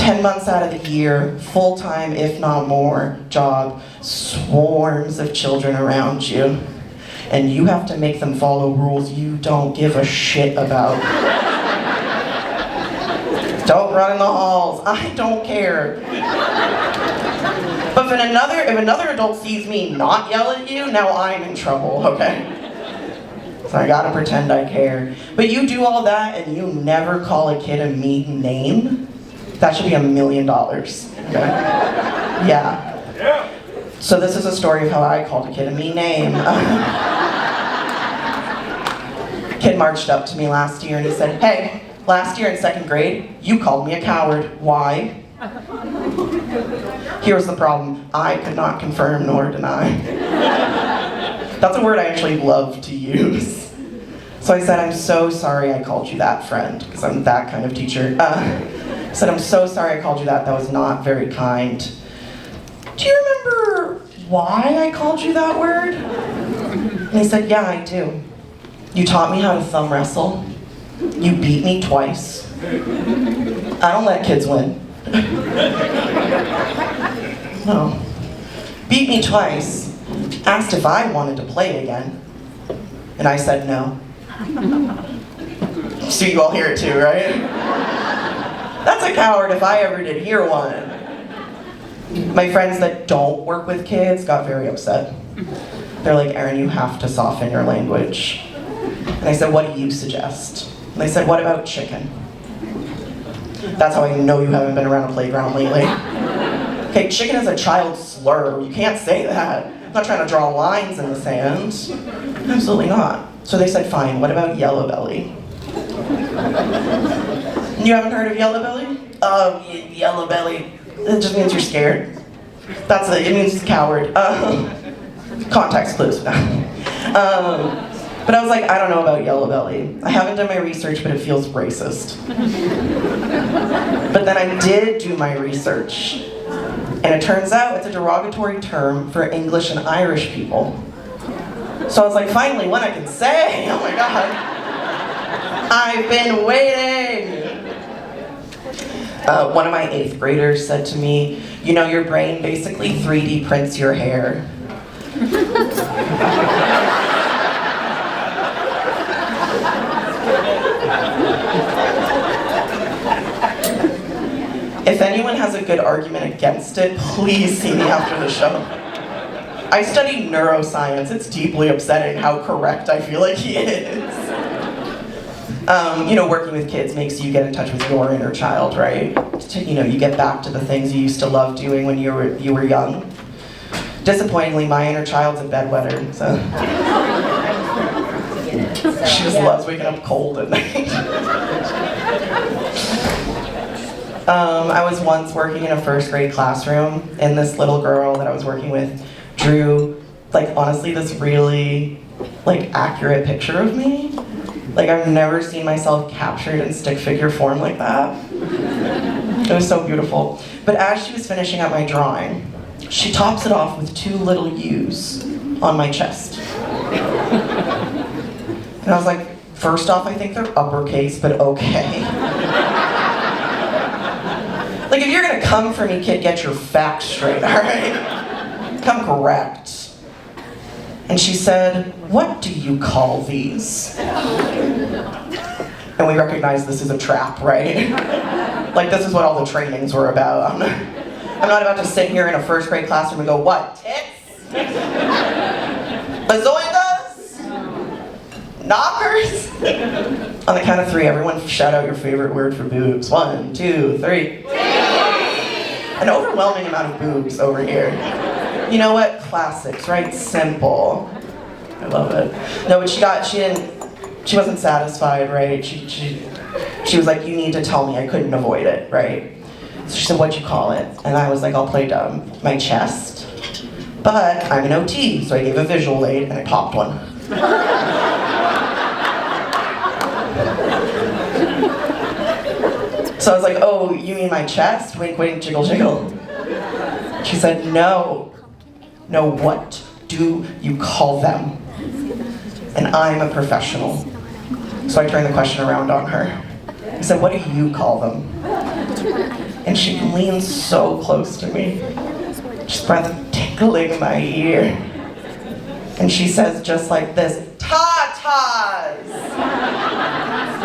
10 months out of the year, full-time, if not more, job, swarms of children around you, and you have to make them follow rules you don't give a shit about. Don't run in the halls, I don't care. But if another adult sees me not yell at you, now I'm in trouble, okay? So I gotta pretend I care. But you do all that and you never call a kid a mean name? That should be $1 million, okay? Yeah. So this is a story of how I called a kid a mean name. Kid marched up to me last year and he said, "Hey, last year in 2nd grade, you called me a coward. Why?" Here's the problem. I could not confirm nor deny. That's a word I actually love to use. So I said, "I'm so sorry I called you that, friend," because I'm that kind of teacher. I said, "I'm so sorry I called you that. That was not very kind. Do you remember why I called you that word?" And he said, "Yeah, I do. You taught me how to thumb wrestle. You beat me twice. I don't let kids win." No. Beat me twice. Asked if I wanted to play again. And I said no. So you all hear it too, right? That's a coward if I ever did hear one. My friends that don't work with kids got very upset. They're like, "Erin, you have to soften your language." And I said, "What do you suggest?" And they said, "What about chicken?" That's how I know you haven't been around a playground lately. Okay, chicken is a child slur. You can't say that. I'm not trying to draw lines in the sand. Absolutely not. So they said, "Fine, what about yellow belly?" You haven't heard of yellow belly? Oh, yellow belly. It just means you're scared. That's it. It means coward. Context clues. But I was like, I don't know about yellow belly. I haven't done my research, but it feels racist. But then I did do my research. And it turns out it's a derogatory term for English and Irish people. So I was like, finally, one I can say. Oh my God. I've been waiting. One of my 8th graders said to me, "You know, your brain basically 3D prints your hair." If anyone has a good argument against it, please see me after the show. I study neuroscience. It's deeply upsetting how correct I feel like he is. You know, working with kids makes you get in touch with your inner child, right? You know, you get back to the things you used to love doing when you were young. Disappointingly, my inner child's a bedwetter, so she just loves waking up cold at night. I was once working in a 1st grade classroom, and this little girl that I was working with drew, like, honestly, this really, like, accurate picture of me. Like, I've never seen myself captured in stick figure form like that. It was so beautiful. But as she was finishing up my drawing, she tops it off with 2 little U's on my chest. And I was like, first off, I think they're uppercase, but okay. Like, if you're gonna come for me, kid, get your facts straight, all right? Come correct. And she said, "What do you call these?" And we recognize this is a trap, right? Like, this is what all the trainings were about. I'm not about to sit here in a 1st grade classroom and go, "What, tits? Bazoingas? Knockers?" On the count of 3, everyone shout out your favorite word for boobs. 1, 2, 3. An overwhelming amount of boobs over here. You know what? Classics, right? Simple. I love it. No, but she wasn't satisfied, right? She was like, "You need to tell me." I couldn't avoid it, right? So she said, "What'd you call it?" And I was like, "I'll play dumb. My chest. But I'm an OT," so I gave a visual aid and I popped one. So I was like, "Oh, you mean my chest? Wink, wink, jiggle, jiggle." She said, "No. No, what do you call them?" And I'm a professional. So I turned the question around on her. I said, "What do you call them?" And she leans so close to me, just breath tickling my ear. And she says just like this, "Tatas!"